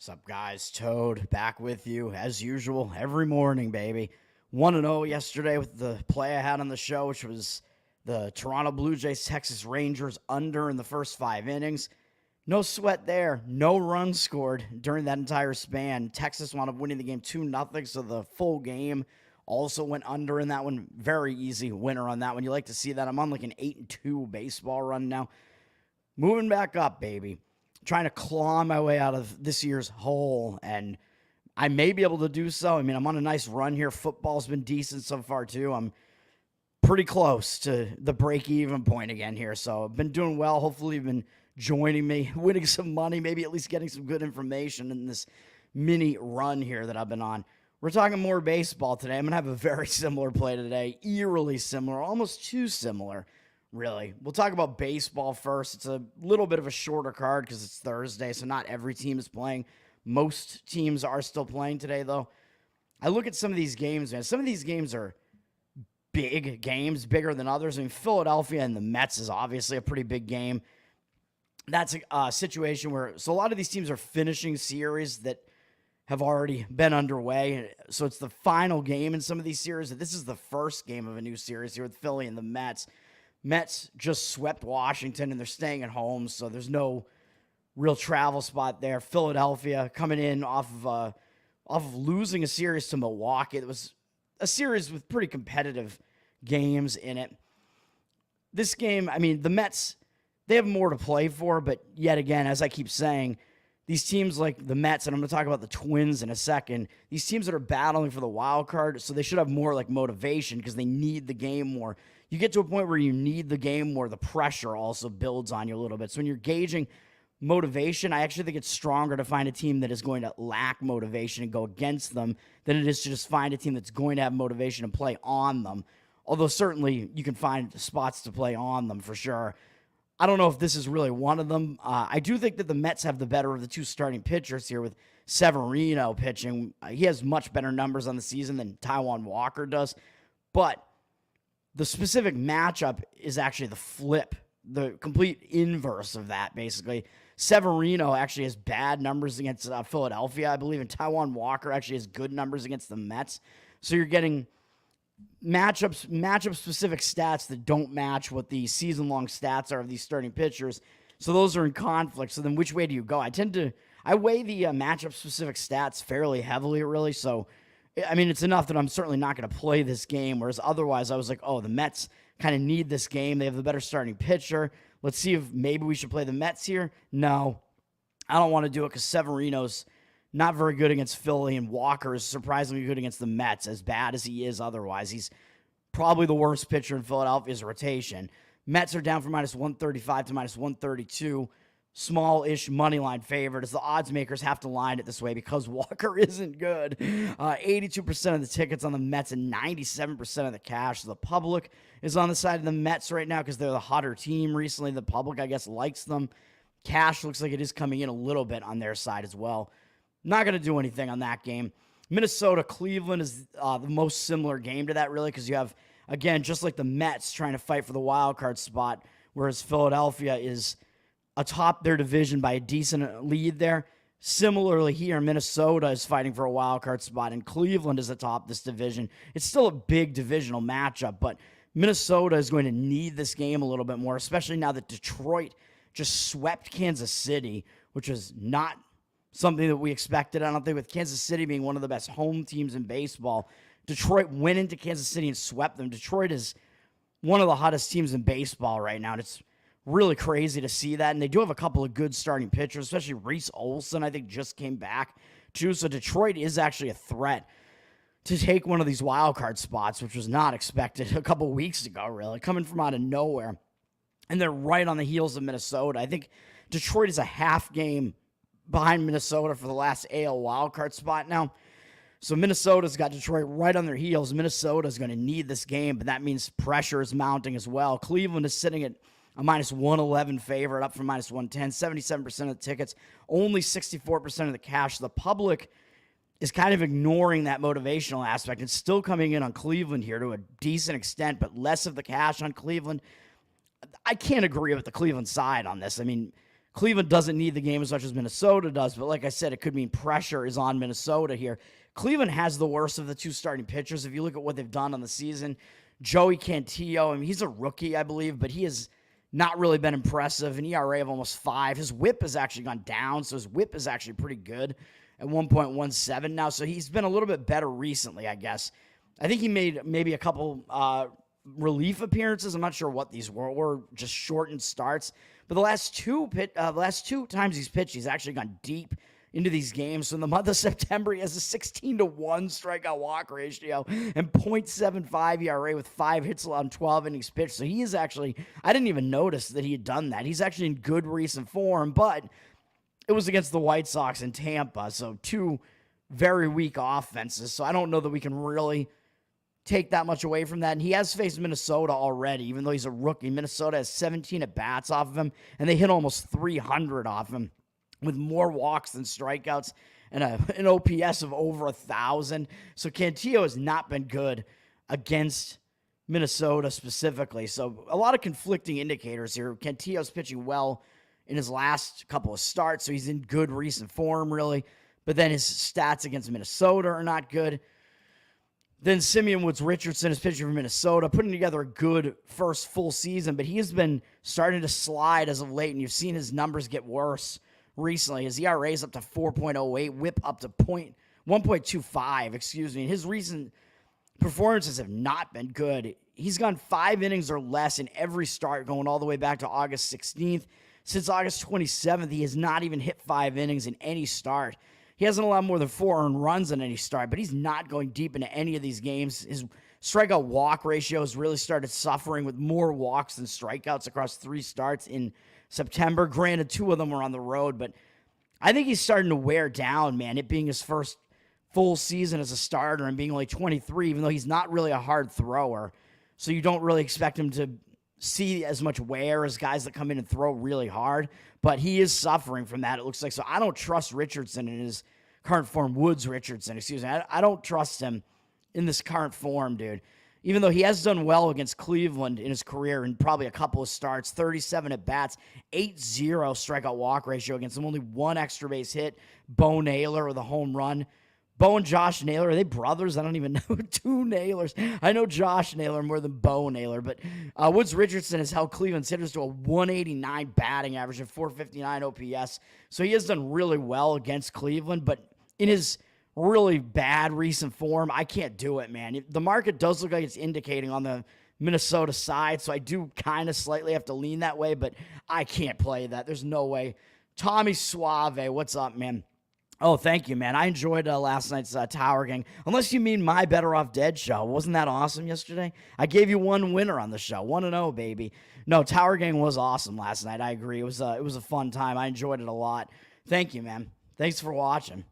What's up, guys? Toad back with you as usual every morning, baby. 1-0 yesterday with the play I had on the show, which was the Toronto Blue Jays Texas Rangers under in the first 5 innings. No sweat there. No runs scored during that entire span. Texas wound up winning the game 2-0, so the full game also went under in that one. Very easy winner on that one. You like to see that. I'm on like an 8-2 baseball run now. Moving back up, baby. Trying to claw my way out of this year's hole, and I may be able to do so. I mean, I'm on a nice run here. Football's been decent so far, too. I'm pretty close to the break-even point again here, so I've been doing well. Hopefully, you've been joining me, winning some money, maybe at least getting some good information in this mini run here that I've been on. We're talking more baseball today. I'm going to have a very similar play today, eerily similar, almost too similar. Really. We'll talk about baseball first. It's a little bit of a shorter card because it's Thursday, so not every team is playing. Most teams are still playing today, though. I look at some of these games, man. Some of these games are big games, bigger than others. I mean, Philadelphia and the Mets is obviously a pretty big game. That's a situation where, so a lot of these teams are finishing series that have already been underway. So it's the final game in some of these series. This is the first game of a new series here with Philly and the Mets. Mets just swept Washington, and they're staying at home, so there's no real travel spot there. Philadelphia coming in off of losing a series to Milwaukee. It was a series with pretty competitive games in it. This game, I mean, the Mets, they have more to play for, but yet again, as I keep saying, these teams like the Mets, and I'm going to talk about the Twins in a second, these teams that are battling for the wild card, so they should have more like motivation because they need the game more. You get to a point where you need the game more, the pressure also builds on you a little bit. So when you're gauging motivation, I actually think it's stronger to find a team that is going to lack motivation and go against them than it is to just find a team that's going to have motivation and play on them. Although certainly you can find spots to play on them for sure. I don't know if this is really one of them. I do think that the Mets have the better of the two starting pitchers here with Severino pitching. He has much better numbers on the season than Taijuan Walker does. But the specific matchup is actually the flip, the complete inverse of that, basically. Severino actually has bad numbers against Philadelphia, I believe, and Taijuan Walker actually has good numbers against the Mets. So you're getting matchup-specific stats that don't match what the season-long stats are of these starting pitchers. So those are in conflict. So then which way do you go? I weigh the matchup-specific stats fairly heavily, really, so I mean, it's enough that I'm certainly not going to play this game, whereas otherwise I was like, oh, the Mets kind of need this game. They have the better starting pitcher. Let's see if maybe we should play the Mets here. No, I don't want to do it because Severino's not very good against Philly, and Walker is surprisingly good against the Mets, as bad as he is otherwise. He's probably the worst pitcher in Philadelphia's rotation. Mets are down from minus 135 to minus 132. Small-ish money line favorite as the odds makers have to line it this way because Walker isn't good. 82% of the tickets on the Mets and 97% of the cash. So the public is on the side of the Mets right now because they're the hotter team recently. The public, I guess, likes them. Cash looks like it is coming in a little bit on their side as well. Not going to do anything on that game. Minnesota-Cleveland is the most similar game to that, really, because you have, again, just like the Mets trying to fight for the wild card spot, whereas Philadelphia is atop their division by a decent lead there. Similarly here, Minnesota is fighting for a wild card spot, and Cleveland is atop this division. It's still a big divisional matchup, but Minnesota is going to need this game a little bit more, especially now that Detroit just swept Kansas City, which was not something that we expected. I don't think with Kansas City being one of the best home teams in baseball, Detroit went into Kansas City and swept them. Detroit is one of the hottest teams in baseball right now, and it's really crazy to see that. And they do have a couple of good starting pitchers, especially Reese Olson, I think, just came back too. So Detroit is actually a threat to take one of these wild card spots, which was not expected a couple weeks ago, really, coming from out of nowhere. And they're right on the heels of Minnesota. I think Detroit is a half game behind Minnesota for the last AL wild card spot now. So Minnesota's got Detroit right on their heels. Minnesota's going to need this game, but that means pressure is mounting as well. Cleveland is sitting at a minus 111 favorite, up from minus 110, 77% of the tickets, only 64% of the cash. The public is kind of ignoring that motivational aspect. It's still coming in on Cleveland here to a decent extent, but less of the cash on Cleveland. I can't agree with the Cleveland side on this. I mean, Cleveland doesn't need the game as much as Minnesota does, but like I said, it could mean pressure is on Minnesota here. Cleveland has the worst of the two starting pitchers. If you look at what they've done on the season, Joey Cantillo, I mean, he's a rookie, I believe, but he has not really been impressive. An ERA of almost 5. His whip has actually gone down, so his whip is actually pretty good at 1.17 now. So he's been a little bit better recently, I guess. I think he made maybe a couple relief appearances. I'm not sure what these were just shortened starts. But the last two times he's pitched, he's actually gone deep into these games. So in the month of September, he has a 16-1 strikeout walk ratio and .75 ERA with 5 hits allowed in 12 innings pitched. So he is actually, I didn't even notice that he had done that. He's actually in good recent form, but it was against the White Sox in Tampa. So two very weak offenses. So I don't know that we can really take that much away from that. And he has faced Minnesota already, even though he's a rookie. Minnesota has 17 at-bats off of him, and they hit almost 300 off him with more walks than strikeouts and an OPS of over 1,000. So Cantillo has not been good against Minnesota specifically. So a lot of conflicting indicators here. Cantillo's pitching well in his last couple of starts, so he's in good recent form, really. But then his stats against Minnesota are not good. Then Simeon Woods-Richardson is pitching for Minnesota, putting together a good first full season, but he has been starting to slide as of late, and you've seen his numbers get worse recently. His ERA is up to 4.08, whip up to 1.25, excuse me. And his recent performances have not been good. He's gone 5 innings or less in every start going all the way back to August 16th. Since August 27th, he has not even hit 5 innings in any start. He hasn't allowed more than 4 earned runs in any start, but he's not going deep into any of these games. His strikeout walk ratio has really started suffering with more walks than strikeouts across 3 starts in September. Granted, 2 of them were on the road, but I think he's starting to wear down, man. It being his first full season as a starter and being only 23, even though he's not really a hard thrower. So you don't really expect him to see as much wear as guys that come in and throw really hard, but he is suffering from that, it looks like. So I don't trust Richardson in his current form. Woods-Richardson, excuse me. I don't trust him in this current form, dude. Even though he has done well against Cleveland in his career in probably a couple of starts, 37 at-bats, 8-0 strikeout walk ratio against him, only 1 extra base hit, Bo Naylor with a home run. Bo and Josh Naylor, are they brothers? I don't even know. 2 Naylors. I know Josh Naylor more than Bo Naylor, but Woods-Richardson has held Cleveland's hitters to a 189 batting average and 459 OPS. So he has done really well against Cleveland, but in his really bad recent form, I can't do it, man. The market does look like it's indicating on the Minnesota side, so I do kind of slightly have to lean that way, but I can't play that. There's no way. Tommy Suave, what's up, man? Oh, thank you, man. I enjoyed last night's Tower Gang. Unless you mean my Better Off Dead show. Wasn't that awesome yesterday? I gave you 1 winner on the show. 1-0, baby. No, Tower Gang was awesome last night. I agree. It was a fun time. I enjoyed it a lot. Thank you, man. Thanks for watching.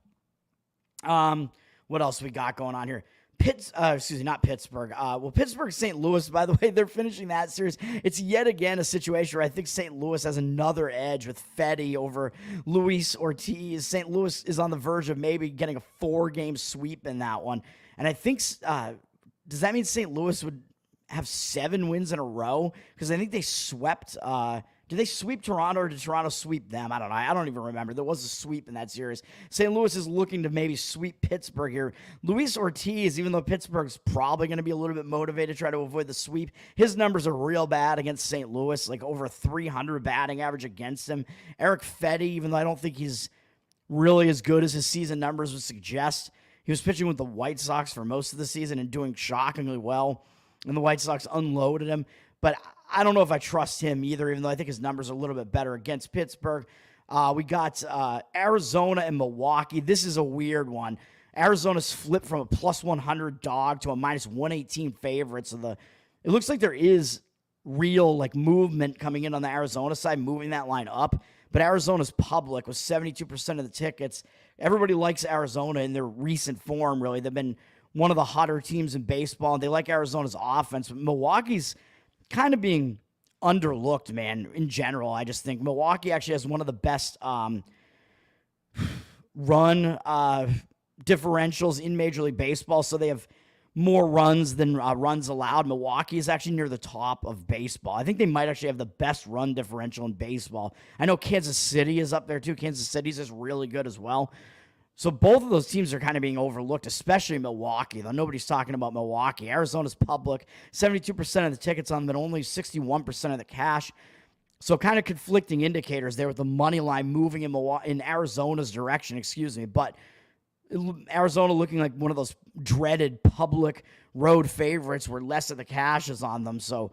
What else we got going on here? Not Pittsburgh. Pittsburgh, St. Louis, by the way, they're finishing that series. It's yet again a situation where I think St. Louis has another edge with Fetty over Luis Ortiz. St. Louis is on the verge of maybe getting a 4-game sweep in that one. And I think, does that mean St. Louis would have 7 wins in a row? Because I think they swept, did they sweep Toronto or did Toronto sweep them? I don't know. I don't even remember. There was a sweep in that series. St. Louis is looking to maybe sweep Pittsburgh here. Luis Ortiz, even though Pittsburgh's probably going to be a little bit motivated to try to avoid the sweep, his numbers are real bad against St. Louis, like over 300 batting average against him. Eric Fetty, even though I don't think he's really as good as his season numbers would suggest, he was pitching with the White Sox for most of the season and doing shockingly well, and the White Sox unloaded him. But I don't know if I trust him either, even though I think his numbers are a little bit better against Pittsburgh. We got Arizona and Milwaukee. This is a weird one. Arizona's flipped from a +100 dog to a -118 favorite. So it looks like there is real movement coming in on the Arizona side, moving that line up. But Arizona's public with 72% of the tickets. Everybody likes Arizona in their recent form, really. They've been one of the hotter teams in baseball, and they like Arizona's offense. But Milwaukee's kind of being underlooked, man, in general. I just think Milwaukee actually has one of the best run differentials in Major League Baseball. So they have more runs than runs allowed. Milwaukee is actually near the top of baseball. I think they might actually have the best run differential in baseball. I know Kansas City is up there too. Kansas City's is really good as well. So both of those teams are kind of being overlooked, especially Milwaukee, though nobody's talking about Milwaukee. Arizona's public, 72% of the tickets on them, but only 61% of the cash. So kind of conflicting indicators there with the money line moving in Arizona's direction, but Arizona looking like one of those dreaded public road favorites where less of the cash is on them. So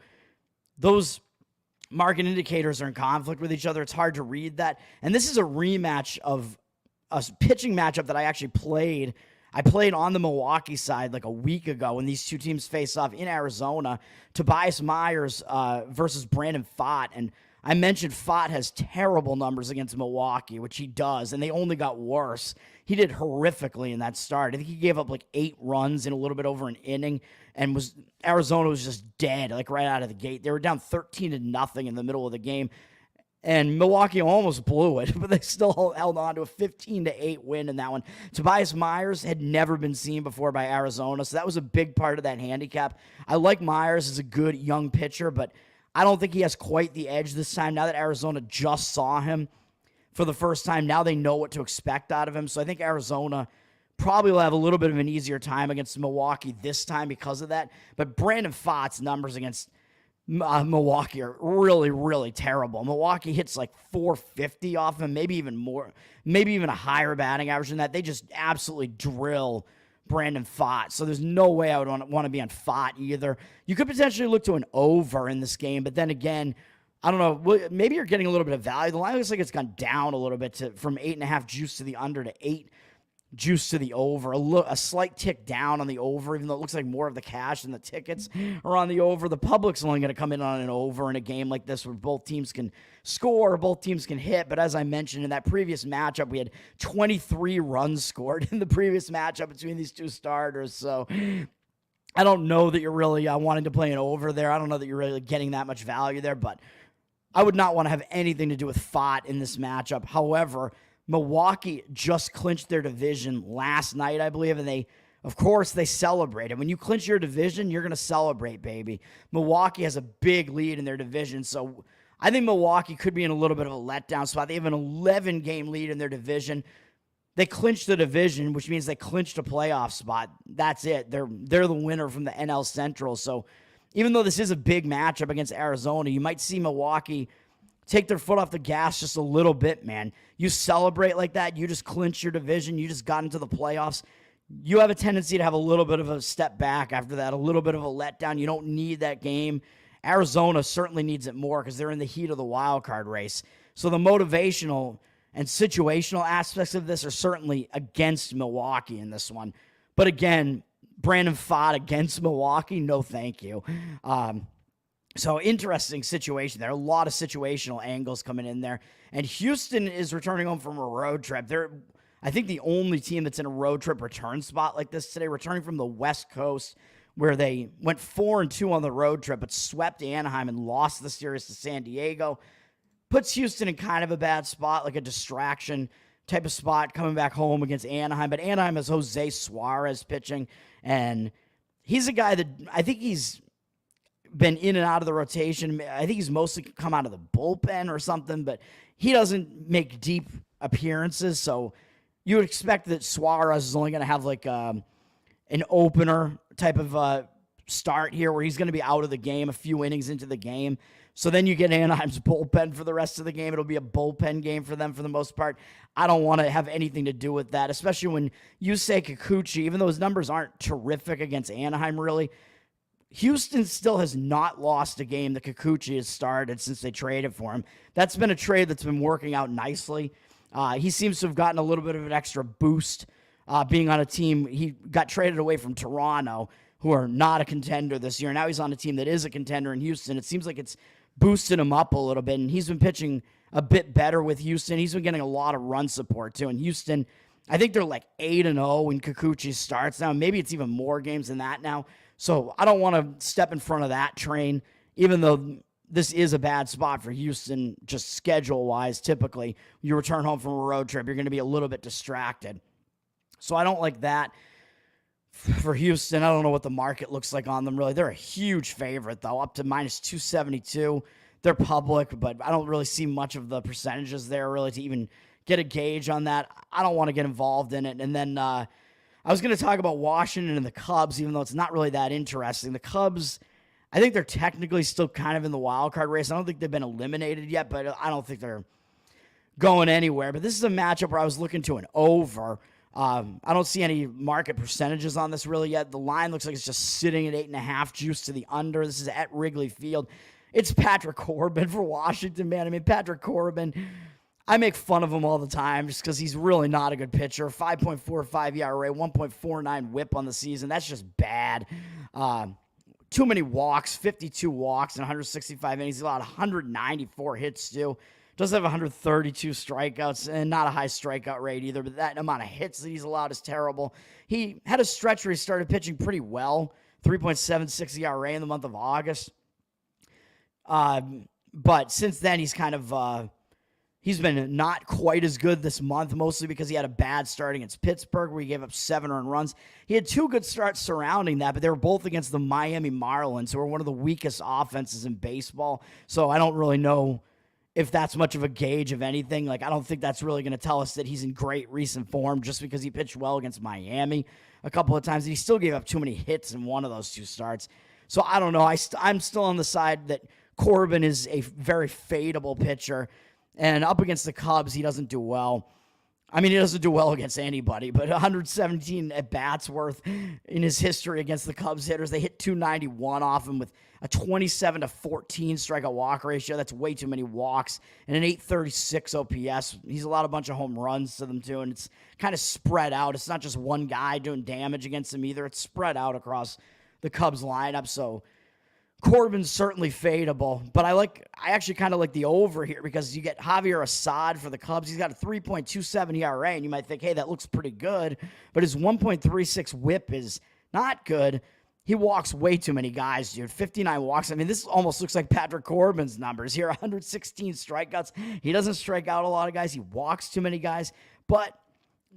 those market indicators are in conflict with each other. It's hard to read that. And this is a rematch of a pitching matchup that I actually played. I played on the Milwaukee side like a week ago when these two teams face off in Arizona. Tobias Myers versus Brandon Pfaadt. And I mentioned Pfaadt has terrible numbers against Milwaukee, which he does, and they only got worse. He did horrifically in that start. I think he gave up like 8 runs in a little bit over an inning, and Arizona was just dead, like right out of the gate. They were down 13-0 in the middle of the game. And Milwaukee almost blew it, but they still held on to a 15-8 win in that one. Tobias Myers had never been seen before by Arizona, so that was a big part of that handicap. I like Myers as a good young pitcher, but I don't think he has quite the edge this time. Now that Arizona just saw him for the first time, now they know what to expect out of him. So I think Arizona probably will have a little bit of an easier time against Milwaukee this time because of that. But Brandon Pfaadt's numbers against Milwaukee are really, really terrible. Milwaukee hits like 450 off him, maybe even more, maybe even a higher batting average than that. They just absolutely drill Brandon Pfaadt. So there's no way I would want to be on Pfaadt either. You could potentially look to an over in this game, but then again, I don't know. Maybe you're getting a little bit of value. The line looks like it's gone down a little bit from 8.5 juice to the under to 8 juice to the over. A slight tick down on the over, even though it looks like more of the cash than the tickets are on the over. The public's only going to come in on an over in a game like this where both teams can score, both teams can hit. But as I mentioned in that previous matchup, we had 23 runs scored in the previous matchup between these two starters. So I don't know that you're really wanting to play an over there. I don't know that you're really getting that much value there, but I would not want to have anything to do with Pfaadt in this matchup. However, Milwaukee just clinched their division last night, I believe, and of course, they celebrated. When you clinch your division, you're going to celebrate, baby. Milwaukee has a big lead in their division, so I think Milwaukee could be in a little bit of a letdown spot. They have an 11-game lead in their division. They clinched the division, which means they clinched a playoff spot. That's it. They're the winner from the NL Central. So even though this is a big matchup against Arizona, you might see Milwaukee take their foot off the gas just a little bit, man. You celebrate like that. You just clinch your division. You just got into the playoffs. You have a tendency to have a little bit of a step back after that, a little bit of a letdown. You don't need that game. Arizona certainly needs it more because they're in the heat of the wild card race. So the motivational and situational aspects of this are certainly against Milwaukee in this one. But again, Brandon Pfaadt against Milwaukee, no thank you. So interesting situation there. A lot of situational angles coming in there. And Houston is returning home from a road trip. They're, I think, the only team that's in a road trip return spot like this today, returning from the West Coast, where they went 4-2 on the road trip, but swept Anaheim and lost the series to San Diego. Puts Houston in kind of a bad spot, like a distraction type of spot, coming back home against Anaheim. But Anaheim has Jose Suarez pitching, and he's a guy that I think he's been in and out of the rotation. I think he's mostly come out of the bullpen or something, but he doesn't make deep appearances, so you would expect that Suarez is only going to have like an opener type of start here where he's going to be out of the game a few innings into the game. So then you get Anaheim's bullpen for the rest of the game. It'll be a bullpen game for them for the most part. I don't want to have anything to do with that, especially when Yusei Kikuchi, even though his numbers aren't terrific against Anaheim really, Houston still has not lost a game that Kikuchi has started since they traded for him. That's been a trade that's been working out nicely. He seems to have gotten a little bit of an extra boost being on a team. He got traded away from Toronto, who are not a contender this year. Now he's on a team that is a contender in Houston. It seems like it's boosted him up a little bit, and he's been pitching a bit better with Houston. He's been getting a lot of run support, too. And Houston, I think they're like 8-0 when Kikuchi starts now. Maybe it's even more games than that now. So I don't want to step in front of that train, even though this is a bad spot for Houston, just schedule-wise. Typically, you return home from a road trip, you're going to be a little bit distracted. So I don't like that. for Houston. I don't know what the market looks like on them, really. They're a huge favorite, though, up to minus 272. They're public, but I don't really see much of the percentages there, really, to even get a gauge on that. I don't want to get involved in it. And then I was going to talk about Washington and the Cubs, even though it's not really that interesting. The Cubs, I think they're technically still kind of in the wild card race. I don't think they've been eliminated yet, but I don't think they're going anywhere. But this is a matchup where I was looking to an over. I don't see any market percentages on this really yet. The line looks like it's just sitting at 8.5, juice to the under. This is at Wrigley Field. It's Patrick Corbin for Washington, man. I mean, Patrick Corbin, I make fun of him all the time just because he's really not a good pitcher. 5.45 ERA, 1.49 whip on the season. That's just bad. Too many walks, 52 walks in 165 innings. He's allowed 194 hits, too. Does have 132 strikeouts and not a high strikeout rate either, but that amount of hits that he's allowed is terrible. He had a stretch where he started pitching pretty well, 3.76 ERA in the month of August. But since then, he's kind of he's been not quite as good this month, mostly because he had a bad start against Pittsburgh where he gave up 7 earned runs. He had 2 good starts surrounding that, but they were both against the Miami Marlins, who are one of the weakest offenses in baseball. So I don't really know if that's much of a gauge of anything. Like, I don't think that's really going to tell us that he's in great recent form just because he pitched well against Miami a couple of times. He still gave up too many hits in one of those 2 starts. So I don't know. I'm still on the side that Corbin is a very fadeable pitcher. And up against the Cubs, he doesn't do well. I mean, he doesn't do well against anybody, but 117 at-bats worth in his history against the Cubs hitters. They hit 291 off him with a 27-14 strikeout walk ratio. That's way too many walks. And an 836 OPS. He's allowed a bunch of home runs to them, too, and it's kind of spread out. It's not just one guy doing damage against him either. It's spread out across the Cubs lineup, so Corbin's certainly fadeable, but I actually kind of like the over here because you get Javier Assad for the Cubs. He's got a 3.27 ERA, and you might think, hey, that looks pretty good, but his 1.36 whip is not good. He walks way too many guys, dude. 59 walks. I mean, this almost looks like Patrick Corbin's numbers here. 116 strikeouts. He doesn't strike out a lot of guys. He walks too many guys, but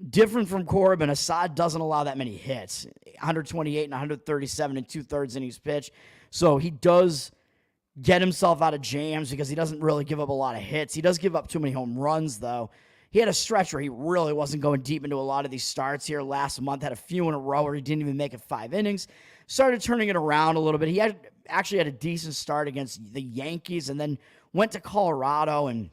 different from Corbin, Assad doesn't allow that many hits. 128 and 137 and 2/3 innings pitched. So he does get himself out of jams because he doesn't really give up a lot of hits. He does give up too many home runs, though. He had a stretch where he really wasn't going deep into a lot of these starts here last month. Had a few in a row where he didn't even make it 5 innings. Started turning it around a little bit. He actually had a decent start against the Yankees and then went to Colorado. And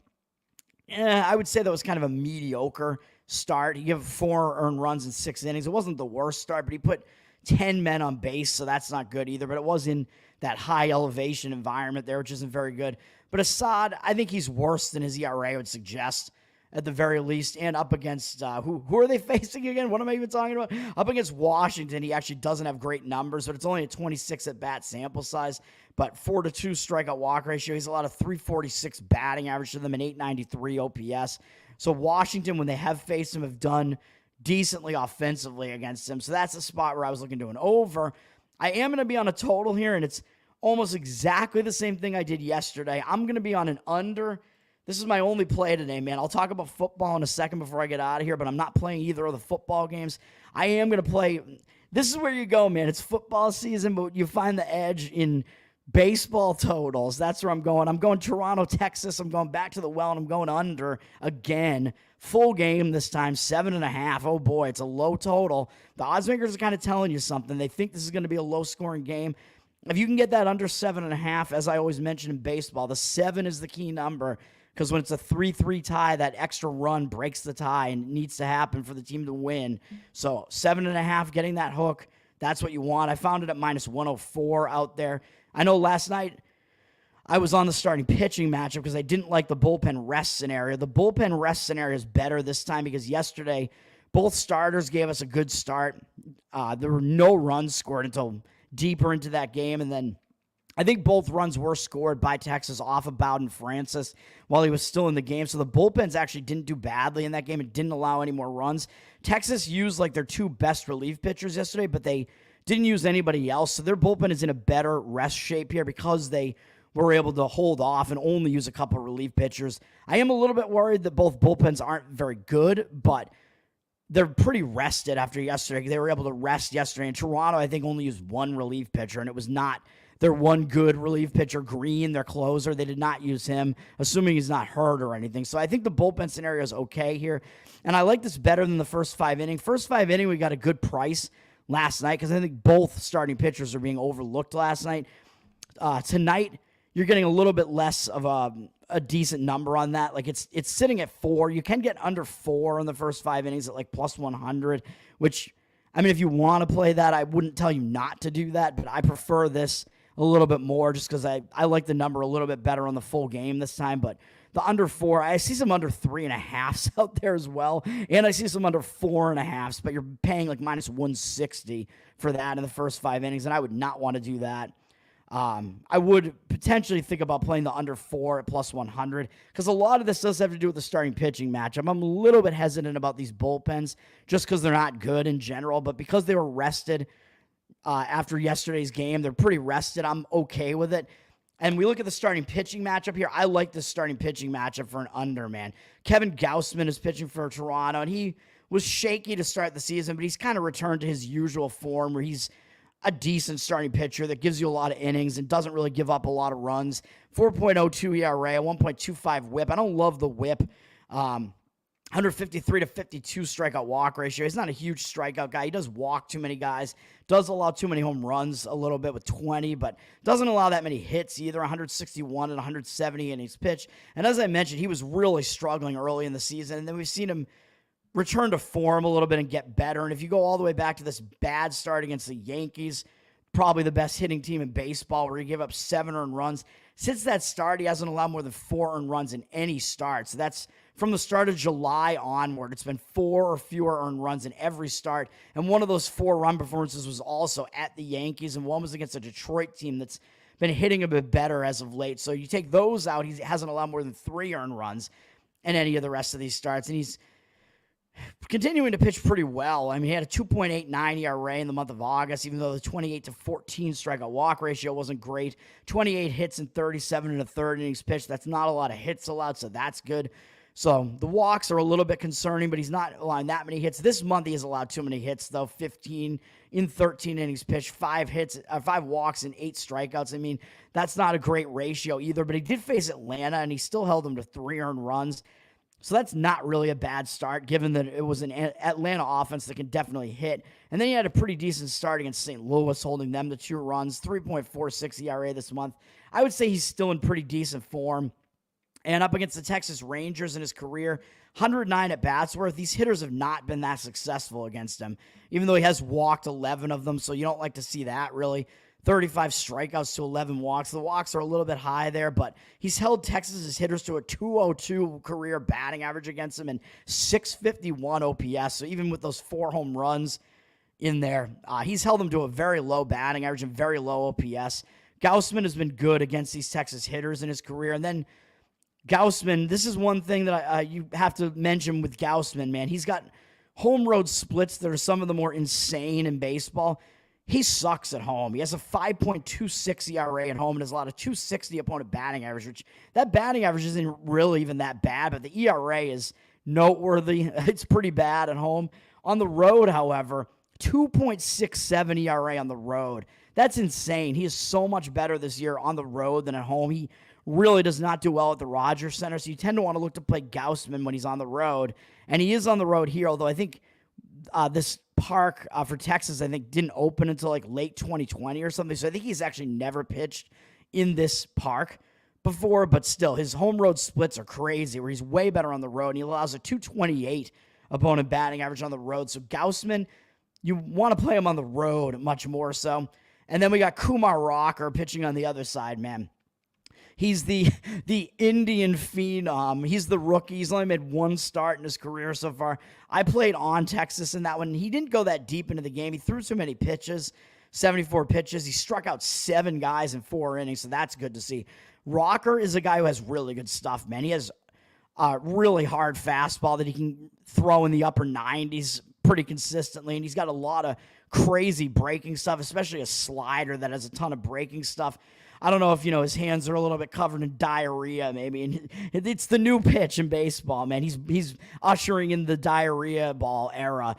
I would say that was kind of a mediocre start. He gave 4 earned runs in 6 innings. It wasn't the worst start, but he put 10 men on base, so that's not good either. But it was in that high elevation environment there, which isn't very good. But Assad, I think he's worse than his ERA would suggest at the very least. And up against, who are they facing again? What am I even talking about? Up against Washington, he actually doesn't have great numbers, but it's only a 26 at-bat sample size. But 4-2 strikeout walk ratio. He's allowed a 346 batting average to them and 893 OPS. So Washington, when they have faced him, have done decently offensively against him. So that's a spot where I was looking to an over. I am going to be on a total here, and it's almost exactly the same thing I did yesterday. I'm going to be on an under. This is my only play today, man. I'll talk about football in a second before I get out of here, but I'm not playing either of the football games. I am going to play. This is where you go, man. It's football season, but you find the edge in baseball totals. That's where I'm going. I'm going Toronto, Texas. I'm going back to the well, and I'm going under again. Full game this time, 7.5. Oh, boy, it's a low total. The odds makers are kind of telling you something. They think this is going to be a low-scoring game. If you can get that under 7.5, as I always mention in baseball, the 7 is the key number because when it's a 3-3 tie, that extra run breaks the tie and it needs to happen for the team to win. So 7.5, getting that hook, that's what you want. I found it at minus 104 out there. I know last night I was on the starting pitching matchup because I didn't like the bullpen rest scenario. The bullpen rest scenario is better this time because yesterday both starters gave us a good start. There were no runs scored until deeper into that game, and then I think both runs were scored by Texas off of Bowden Francis while he was still in the game. So the bullpens actually didn't do badly in that game. It didn't allow any more runs. Texas used like their 2 best relief pitchers yesterday, but they didn't use anybody else. So their bullpen is in a better rest shape here because they were able to hold off and only use a couple relief pitchers. I am a little bit worried that both bullpens aren't very good, but they're pretty rested after yesterday. They were able to rest yesterday. And Toronto, I think, only used one relief pitcher, and it was not their one good relief pitcher, Green, their closer. They did not use him, assuming he's not hurt or anything. So I think the bullpen scenario is okay here. And I like this better than the first 5 innings. First 5 innings, we got a good price last night because I think both starting pitchers are being overlooked last night. Tonight, you're getting a little bit less of a decent number on that. Like it's sitting at 4. You can get under 4 in the first 5 innings at like plus 100, which, I mean, if you want to play that, I wouldn't tell you not to do that, but I prefer this a little bit more just because I like the number a little bit better on the full game this time. But the under 4, I see some under 3.5s out there as well, and I see some under 4.5s, but you're paying like minus 160 for that in the first 5 innings, and I would not want to do that. I would potentially think about playing the under 4 at plus 100 because a lot of this does have to do with the starting pitching matchup. I'm a little bit hesitant about these bullpens just because they're not good in general, but because they were rested after yesterday's game, they're pretty rested. I'm okay with it. And we look at the starting pitching matchup here. I like the starting pitching matchup for an under, man. Kevin Gausman is pitching for Toronto, and he was shaky to start the season, but he's kind of returned to his usual form where he's a decent starting pitcher that gives you a lot of innings and doesn't really give up a lot of runs. 4.02 ERA, a 1.25 whip. I don't love the whip. 153 to 52 strikeout walk ratio. He's not a huge strikeout guy. He does walk too many guys, does allow too many home runs a little bit with 20, but doesn't allow that many hits either, 161 and 170 innings pitched. And as I mentioned, he was really struggling early in the season, and then we've seen him return to form a little bit and get better. And if you go all the way back to this bad start against the Yankees, probably the best hitting team in baseball, where he gave up 7 earned runs. Since that start, he hasn't allowed more than 4 earned runs in any start. So that's from the start of July onward. It's been 4 or fewer earned runs in every start. And one of those 4 run performances was also at the Yankees, and one was against a Detroit team that's been hitting a bit better as of late. So you take those out, he hasn't allowed more than 3 earned runs in any of the rest of these starts. And he's continuing to pitch pretty well. I mean, he had a 2.89 ERA in the month of August, even though the 28 to 14 strikeout walk ratio wasn't great. 28 hits in 37 and a third innings pitched. That's not a lot of hits allowed, so that's good. So the walks are a little bit concerning, but he's not allowing that many hits. This month he has allowed too many hits, though. 15 in 13 innings pitched, 5 walks and 8 strikeouts. I mean, that's not a great ratio either, but he did face Atlanta, and he still held them to 3 earned runs. So that's not really a bad start, given that it was an Atlanta offense that can definitely hit. And then he had a pretty decent start against St. Louis, holding them to 2 runs, 3.46 ERA this month. I would say he's still in pretty decent form. And up against the Texas Rangers in his career, 109 at-bats worth. These hitters have not been that successful against him, even though he has walked 11 of them, so you don't like to see that, really. 35 strikeouts to 11 walks. The walks are a little bit high there, but he's held Texas's hitters to a 202 career batting average against him and 651 OPS. So even with those 4 home runs in there, he's held them to a very low batting average and very low OPS. Gausman has been good against these Texas hitters in his career. And then Gausman, this is one thing that you have to mention with Gausman, man. He's got home road splits that are some of the more insane in baseball. He sucks at home. He has a 5.26 ERA at home and has a lot of 260 opponent batting average, which that batting average isn't really even that bad, but the ERA is noteworthy. It's pretty bad at home. On the road, however, 2.67 ERA on the road. That's insane. He is so much better this year on the road than at home. He really does not do well at the Rogers Center, so you tend to want to look to play Gausman when he's on the road. And he is on the road here, although I think this park for Texas, I think, didn't open until like late 2020 or something. So I think he's actually never pitched in this park before, but still, his home road splits are crazy, where he's way better on the road, and he allows a 228 opponent batting average on the road. So Gausman, you want to play him on the road much more so. And then we got Kumar Rocker pitching on the other side, man. He's the Indian phenom. He's the rookie. He's only made 1 start in his career so far. I played on Texas in that one. He didn't go that deep into the game. He threw too many pitches, 74 pitches. He struck out 7 guys in 4 innings, so that's good to see. Rocker is a guy who has really good stuff, man. He has a really hard fastball that he can throw in the upper 90s pretty consistently, and he's got a lot of crazy breaking stuff, especially a slider that has a ton of breaking stuff. I don't know if, his hands are a little bit covered in diarrhea maybe. And it's the new pitch in baseball, man. He's ushering in the diarrhea ball era.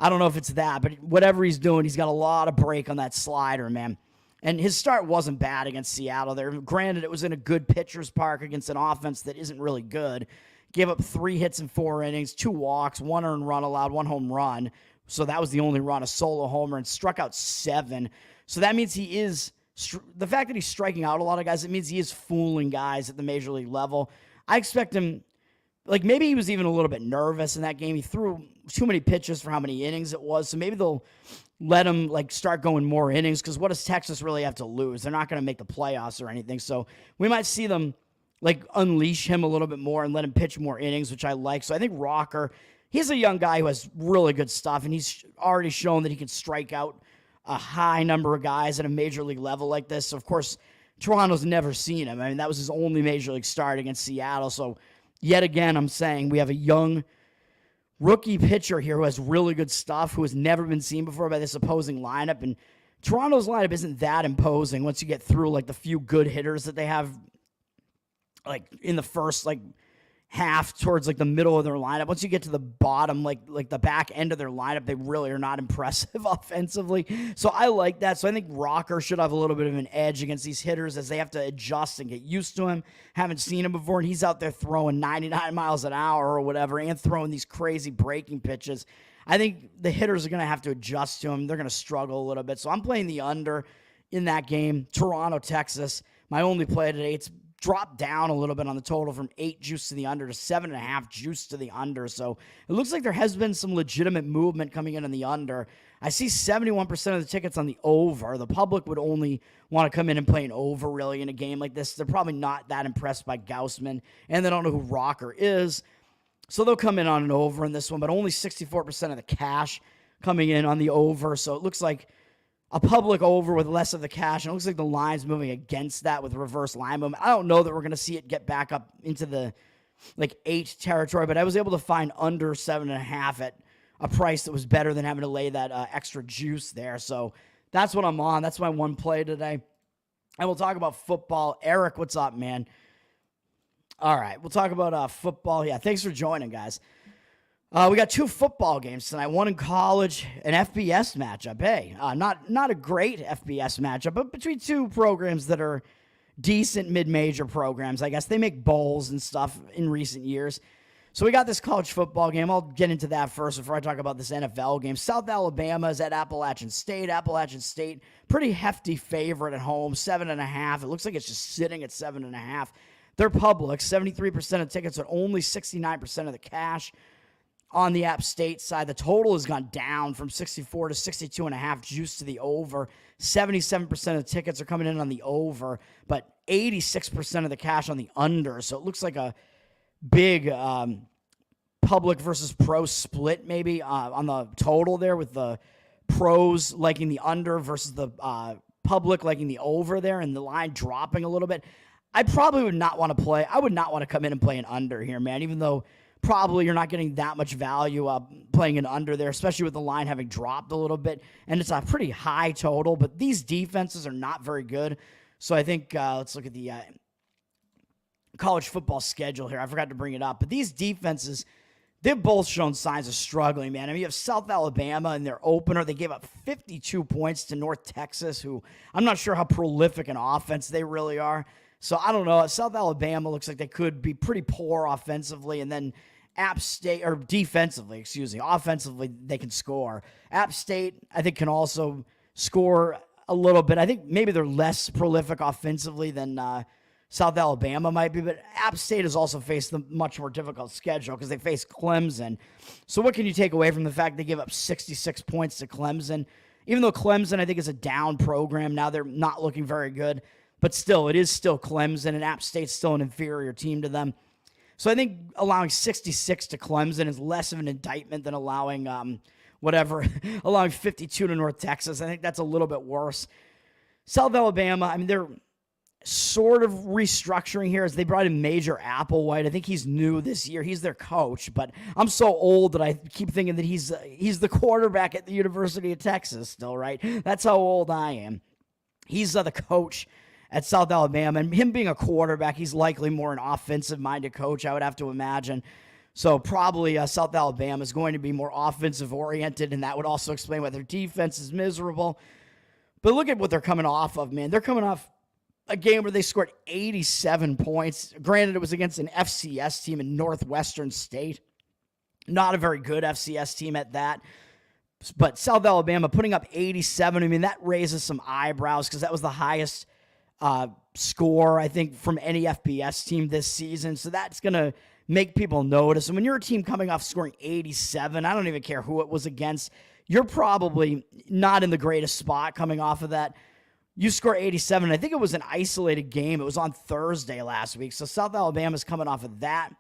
I don't know if it's that, but whatever he's doing, he's got a lot of break on that slider, man. And his start wasn't bad against Seattle there. Granted, it was in a good pitcher's park against an offense that isn't really good. Gave up 3 hits in 4 innings, 2 walks, 1 earned run allowed, 1 home run. So that was the only run, a solo homer, and struck out 7. So that means he is, the fact that he's striking out a lot of guys, it means he is fooling guys at the major league level. I expect him, like maybe he was even a little bit nervous in that game. He threw too many pitches for how many innings it was. So maybe they'll let him start going more innings, because what does Texas really have to lose? They're not going to make the playoffs or anything. So we might see them unleash him a little bit more and let him pitch more innings, which I like. So I think Rocker, he's a young guy who has really good stuff, and he's already shown that he can strike out a high number of guys at a major league level like this. So of course, Toronto's never seen him. I mean, that was his only major league start against Seattle. So yet again, I'm saying we have a young rookie pitcher here who has really good stuff, who has never been seen before by this opposing lineup. And Toronto's lineup isn't that imposing once you get through the few good hitters that they have in the first half towards the middle of their lineup. Once you get to the bottom, like the back end of their lineup, they really are not impressive offensively. So I like that. So I think Rocker should have a little bit of an edge against these hitters as they have to adjust and get used to him. Haven't seen him before, and he's out there throwing 99 miles an hour or whatever and throwing these crazy breaking pitches. I think the hitters are going to have to adjust to him. They're going to struggle a little bit. So I'm playing the under in that game. Toronto, Texas. My only play today. It's dropped down a little bit on the total from 8 juice to the under to 7.5 juice to the under. So it looks like there has been some legitimate movement coming in on the under. I see 71% of the tickets on the over. The public would only want to come in and play an over really in a game like this. They're probably not that impressed by Gaussman, and they don't know who Rocker is. So they'll come in on an over in this one, but only 64% of the cash coming in on the over. So it looks like a public over with less of the cash, and it looks like the line's moving against that with reverse line movement. I don't know that we're going to see it get back up into the 8 territory, but I was able to find under 7.5 at a price that was better than having to lay that extra juice there. So that's what I'm on. That's my one play today. And we'll talk about football. Eric, what's up, man? All right, we'll talk about football. Yeah, thanks for joining, guys. We got 2 football games tonight, one in college, an FBS matchup. Hey, not a great FBS matchup, but between 2 programs that are decent mid-major programs. I guess they make bowls and stuff in recent years. So we got this college football game. I'll get into that first before I talk about this NFL game. South Alabama is at Appalachian State. Appalachian State, pretty hefty favorite at home, 7.5. It looks like it's just sitting at 7.5. They're public, 73% of tickets, but only 69% of the cash. On the App State side, the total has gone down from 64 to 62.5 juice to the over. 77% of the tickets are coming in on the over, but 86% of the cash on the under. So it looks like a big public versus pro split maybe on the total there, with the pros liking the under versus the public liking the over there, and the line dropping a little bit. I probably would not want to play. I would not want to come in and play an under here, man, even though probably you're not getting that much value playing an under there, especially with the line having dropped a little bit. And it's a pretty high total, but these defenses are not very good. So I think let's look at the college football schedule here. I forgot to bring it up. But these defenses, they've both shown signs of struggling, man. I mean, you have South Alabama in their opener. They gave up 52 points to North Texas, who I'm not sure how prolific an offense they really are. So I don't know. South Alabama looks like they could be pretty poor offensively, and then App State, or defensively, excuse me. Offensively, they can score. App State, I think, can also score a little bit. I think maybe they're less prolific offensively than South Alabama might be, but App State has also faced the much more difficult schedule because they face Clemson. So what can you take away from the fact they give up 66 points to Clemson? Even though Clemson, I think, is a down program now, they're not looking very good. But still, it is still Clemson, and App State's still an inferior team to them. So I think allowing 66 to Clemson is less of an indictment than allowing allowing 52 to North Texas. I think that's a little bit worse. South Alabama, I mean, they're sort of restructuring here as they brought in Major Applewhite. I think he's new this year. He's their coach, but I'm so old that I keep thinking that he's the quarterback at the University of Texas still, right? That's how old I am. He's the coach at South Alabama. And him being a quarterback, he's likely more an offensive-minded coach, I would have to imagine. So probably South Alabama is going to be more offensive-oriented, and that would also explain why their defense is miserable. But look at what they're coming off of, man. They're coming off a game where they scored 87 points. Granted, it was against an FCS team in Northwestern State. Not a very good FCS team at that. But South Alabama putting up 87, I mean, that raises some eyebrows because that was the highest score, I think, from any FBS team this season. So that's going to make people notice. And when you're a team coming off scoring 87, I don't even care who it was against, you're probably not in the greatest spot coming off of that. You score 87. I think it was an isolated game. It was on Thursday last week. So South Alabama's coming off of that.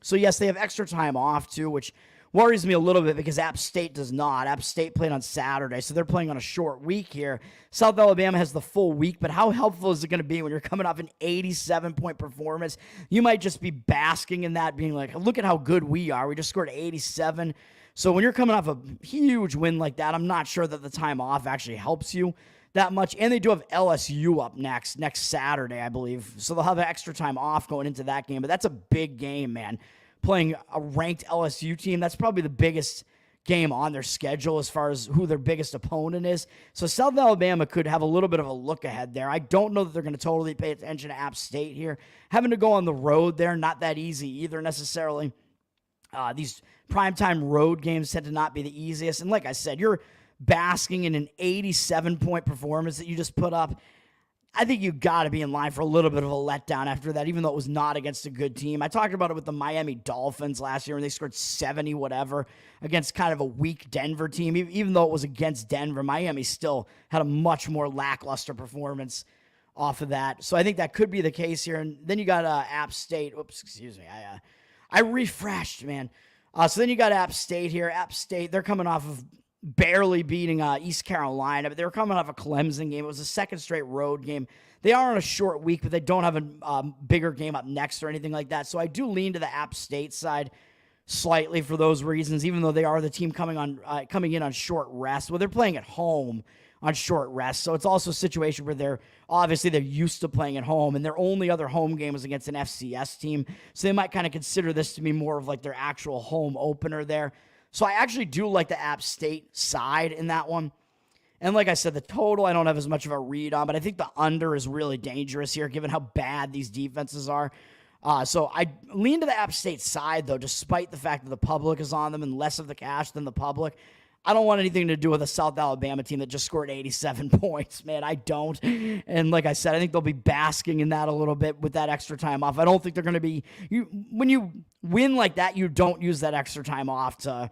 So, yes, they have extra time off, too, which worries me a little bit because App State does not. App State played on Saturday, so they're playing on a short week here. South Alabama has the full week, but how helpful is it going to be when you're coming off an 87-point performance? You might just be basking in that, being like, look at how good we are. We just scored 87. So when you're coming off a huge win like that, I'm not sure that the time off actually helps you that much. And they do have LSU up next Saturday, I believe. So they'll have extra time off going into that game. But that's a big game, man. Playing a ranked LSU team, that's probably the biggest game on their schedule as far as who their biggest opponent is. So South Alabama could have a little bit of a look ahead there. I don't know that they're going to totally pay attention to App State here. Having to go on the road there, not that easy either necessarily. These primetime road games tend to not be the easiest. And like I said, you're basking in an 87-point performance that you just put up. I think you got to be in line for a little bit of a letdown after that, even though it was not against a good team. I talked about it with the Miami Dolphins last year when they scored 70 whatever against kind of a weak Denver team. Even though it was against Denver, Miami still had a much more lackluster performance off of that. So I think that could be the case here. And then you got App State. Oops, excuse me. I refreshed, man. So then you got App State here. App State, they're coming off of barely beating East Carolina, but they were coming off a Clemson game. It was a second straight road game. They are on a short week, but they don't have a bigger game up next or anything like that. So I do lean to the App State side slightly for those reasons, even though they are the team coming in on short rest. Well, they're playing at home on short rest, so it's also a situation where they're used to playing at home, and their only other home game was against an FCS team. So they might kind of consider this to be more of like their actual home opener there. So I actually do like the App State side in that one. And like I said, the total I don't have as much of a read on, but I think the under is really dangerous here given how bad these defenses are. So I lean to the App State side, though, despite the fact that the public is on them and less of the cash than the public. I don't want anything to do with a South Alabama team that just scored 87 points, man. I don't. And like I said, I think they'll be basking in that a little bit with that extra time off. I don't think they're going to be when you win like that, you don't use that extra time off to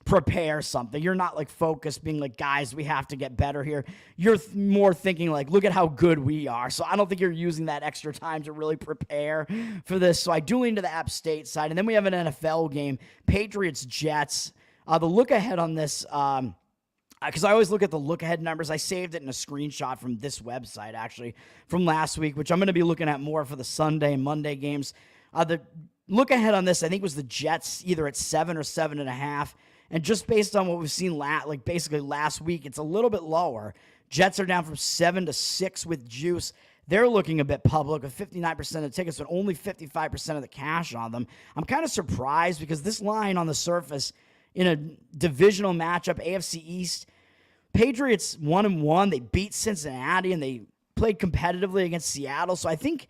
prepare something. You're not like focused being like, guys, we have to get better here. You're more thinking like, look at how good we are. So I don't think you're using that extra time to really prepare for this. So I do lean to the App State side. And then we have an NFL game, Patriots-Jets. The look ahead on this, because I always look at the look ahead numbers. I saved it in a screenshot from this website, actually, from last week, which I'm going to be looking at more for the Sunday and Monday games. The look ahead on this, I think, was the Jets either at 7 or 7.5. And just based on what we've seen basically last week, it's a little bit lower. Jets are down from 7 to 6 with juice. They're looking a bit public with 59% of the tickets, but only 55% of the cash on them. I'm kind of surprised because this line on the surface in a divisional matchup, AFC East, Patriots 1-1. They beat Cincinnati and they played competitively against Seattle. So I think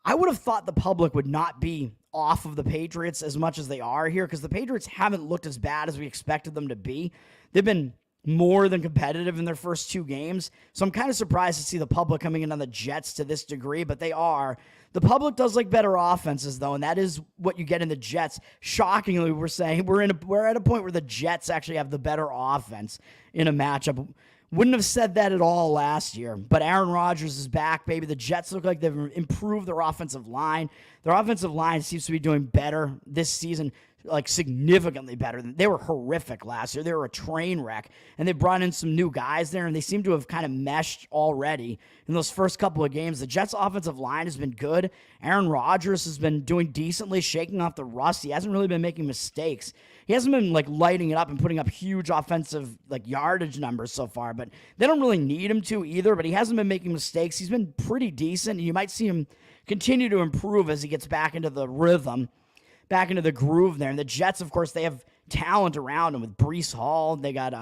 I would have thought the public would not be off of the Patriots as much as they are here because the Patriots haven't looked as bad as we expected them to be. They've been more than competitive in their first two games. So I'm kind of surprised to see the public coming in on the Jets to this degree, but they are. The public does like better offenses, though, and that is what you get in the Jets. Shockingly, we're saying we're at a point where the Jets actually have the better offense in a matchup. Wouldn't have said that at all last year, but Aaron Rodgers is back, baby. The Jets look like they've improved their offensive line. Their offensive line seems to be doing better this season. like significantly better. They were horrific last year. They were a train wreck, and they brought in some new guys there, and they seem to have kind of meshed already in those first couple of games. The Jets' offensive line has been good. Aaron Rodgers has been doing decently, shaking off the rust. He hasn't really been making mistakes. He hasn't been like lighting it up and putting up huge offensive like yardage numbers so far, but they don't really need him to either. But he hasn't been making mistakes. He's been pretty decent. You might see him continue to improve as he gets back into the rhythm, back into the groove there. And the Jets, of course, they have talent around them with Breece Hall. They got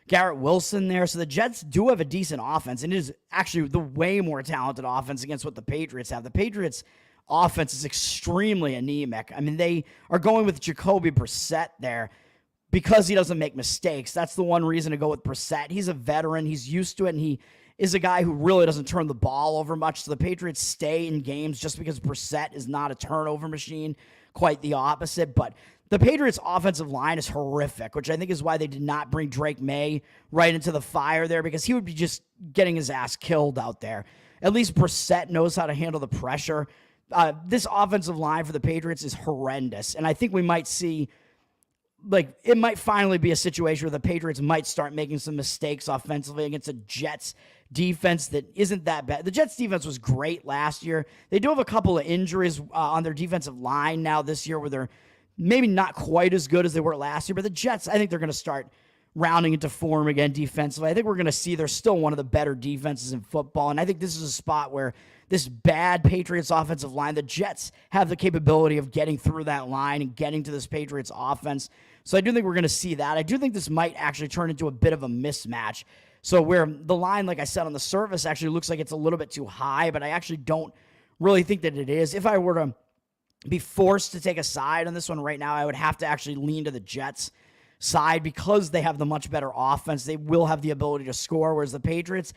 Garrett Wilson there. So the Jets do have a decent offense, and it is actually the way more talented offense against what the Patriots have. The Patriots' offense is extremely anemic. I mean, they are going with Jacoby Brissett there because he doesn't make mistakes. That's the one reason to go with Brissett. He's a veteran. He's used to it, and he is a guy who really doesn't turn the ball over much. So the Patriots stay in games just because Brissett is not a turnover machine. Quite the opposite. But the Patriots' offensive line is horrific, which I think is why they did not bring Drake May right into the fire there, because he would be just getting his ass killed out there. At least Brissett knows how to handle the pressure. This offensive line for the Patriots is horrendous, and I think we might see, like, it might finally be a situation where the Patriots might start making some mistakes offensively against a Jets defense that isn't that bad. The Jets defense was great last year. They do have a couple of injuries on their defensive line now this year where they're maybe not quite as good as they were last year, but the Jets, I think they're going to start rounding into form again defensively. I think we're going to see they're still one of the better defenses in football, and I think this is a spot where this bad Patriots offensive line, the Jets have the capability of getting through that line and getting to this Patriots offense. So I do think we're going to see that. I do think this might actually turn into a bit of a mismatch. So where the line, like I said, on the surface actually looks like it's a little bit too high, but I actually don't really think that it is. If I were to be forced to take a side on this one right now, I would have to actually lean to the Jets side because they have the much better offense. They will have the ability to score, whereas the Patriots,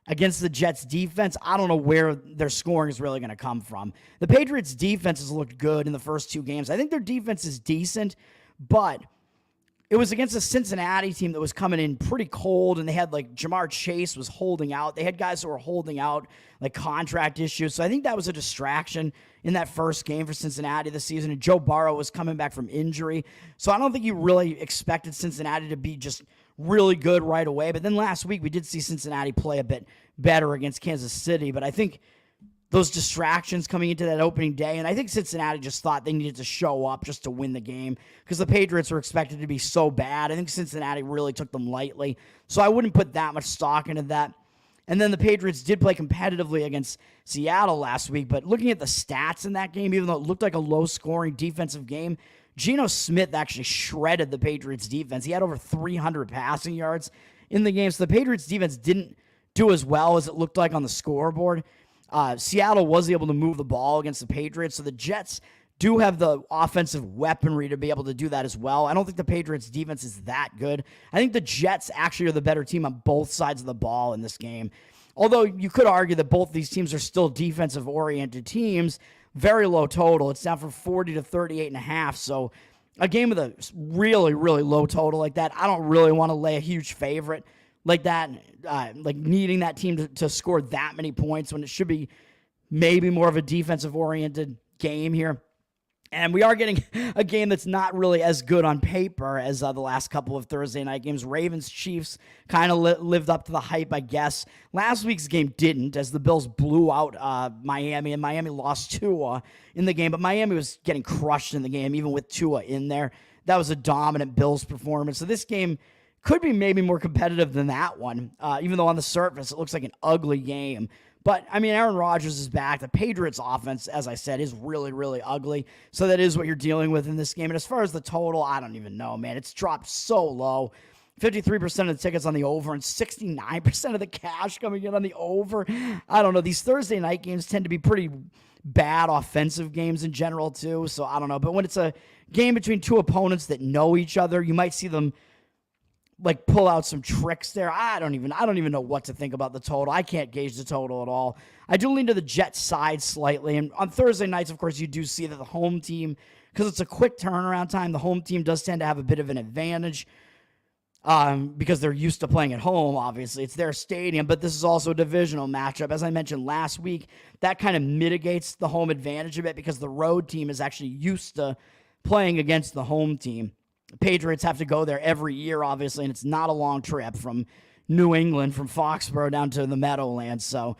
against the Jets defense, I don't know where their scoring is really going to come from. The Patriots defense has looked good in the first two games. I think their defense is decent, but it was against a Cincinnati team that was coming in pretty cold, and they had, like, Jamar Chase was holding out. They had guys who were holding out, like, contract issues. So I think that was a distraction in that first game for Cincinnati this season, and Joe Burrow was coming back from injury. So I don't think you really expected Cincinnati to be just really good right away. But then last week we did see Cincinnati play a bit better against Kansas City. But I think those distractions coming into that opening day, and I think Cincinnati just thought they needed to show up just to win the game because the Patriots were expected to be so bad. I think Cincinnati really took them lightly. So I wouldn't put that much stock into that. And then the Patriots did play competitively against Seattle last week. But looking at the stats in that game, even though it looked like a low-scoring defensive game, Geno Smith actually shredded the Patriots defense. He had over 300 passing yards in the game. So the Patriots defense didn't do as well as it looked like on the scoreboard. Seattle was able to move the ball against the Patriots. So the Jets do have the offensive weaponry to be able to do that as well. I don't think the Patriots defense is that good. I think the Jets actually are the better team on both sides of the ball in this game. Although you could argue that both these teams are still defensive-oriented teams. Very low total. It's down from 40 to 38.5. So a game with a really, really low total like that, I don't really want to lay a huge favorite like that, like needing that team to score that many points when it should be maybe more of a defensive-oriented game here. And we are getting a game that's not really as good on paper as the last couple of Thursday night games. Ravens-Chiefs kind of lived up to the hype, I guess. Last week's game didn't, as the Bills blew out Miami, and Miami lost Tua in the game. But Miami was getting crushed in the game, even with Tua in there. That was a dominant Bills performance. So this game could be maybe more competitive than that one, even though on the surface it looks like an ugly game. But, I mean, Aaron Rodgers is back. The Patriots offense, as I said, is really, really ugly. So that is what you're dealing with in this game. And as far as the total, I don't even know, man. It's dropped so low. 53% of the tickets on the over and 69% of the cash coming in on the over. I don't know. These Thursday night games tend to be pretty bad offensive games in general, too. So I don't know. But when it's a game between two opponents that know each other, you might see them like pull out some tricks there. I don't even know what to think about the total. I can't gauge the total at all. I do lean to the Jets side slightly. And on Thursday nights, of course, you do see that the home team, because it's a quick turnaround time, the home team does tend to have a bit of an advantage because they're used to playing at home, obviously. It's their stadium, but this is also a divisional matchup. As I mentioned last week, that kind of mitigates the home advantage a bit because the road team is actually used to playing against the home team. The Patriots have to go there every year, obviously, and it's not a long trip from New England, from Foxborough down to the Meadowlands. So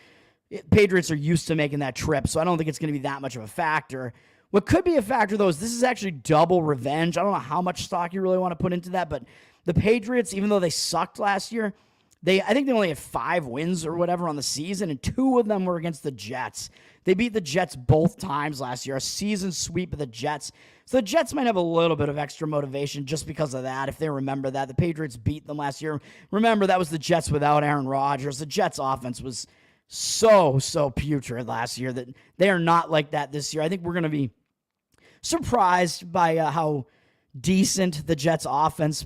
Patriots are used to making that trip, so I don't think it's going to be that much of a factor. What could be a factor, though, is this is actually double revenge. I don't know how much stock you really want to put into that, but the Patriots, even though they sucked last year, I think they only had 5 wins or whatever on the season, and 2 of them were against the Jets. They beat the Jets both times last year, a season sweep of the Jets. So the Jets might have a little bit of extra motivation just because of that, if they remember that. The Patriots beat them last year. Remember, that was the Jets without Aaron Rodgers. The Jets' offense was so putrid last year that they are not like that this year. I think we're going to be surprised by how decent the Jets' offense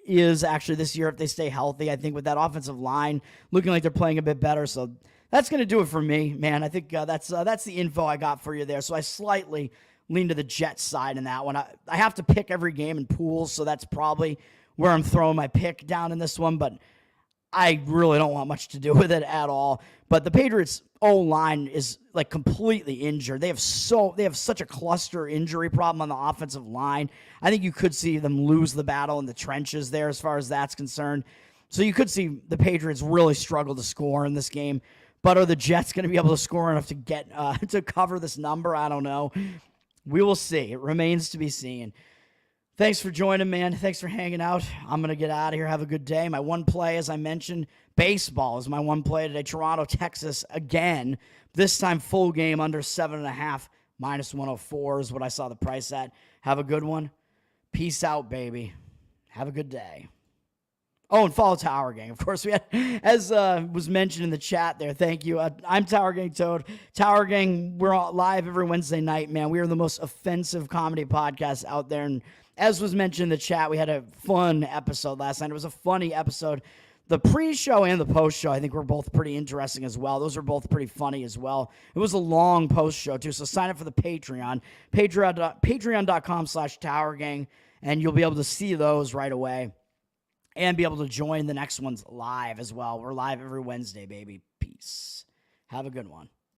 is actually this year if they stay healthy. I think with that offensive line looking like they're playing a bit better. So that's going to do it for me, man. I think that's the info I got for you there. So I slightly lean to the Jets side in that one. I have to pick every game in pools, so that's probably where I'm throwing my pick down in this one, but I really don't want much to do with it at all. But the Patriots O-line is like completely injured. They have such a cluster injury problem on the offensive line. I think you could see them lose the battle in the trenches there as far as that's concerned. So you could see the Patriots really struggle to score in this game. But are the Jets going to be able to score enough to get to cover this number? I don't know. We will see. It remains to be seen. Thanks for joining, man. Thanks for hanging out. I'm going to get out of here. Have a good day. My one play, as I mentioned, baseball is my one play today. Toronto, Texas, again. This time, full game, under 7.5. Minus 104 is what I saw the price at. Have a good one. Peace out, baby. Have a good day. Oh, and follow Tower Gang. Of course, we had, as was mentioned in the chat there, thank you. I'm Tower Gang Toad. Tower Gang, we're all live every Wednesday night, man. We are the most offensive comedy podcast out there. And as was mentioned in the chat, we had a fun episode last night. It was a funny episode. The pre-show and the post-show, I think, were both pretty interesting as well. Those were both pretty funny as well. It was a long post-show, too, so sign up for the Patreon. Patreon.com/Tower Gang, and you'll be able to see those right away. And be able to join the next ones live as well. We're live every Wednesday, baby. Peace. Have a good one.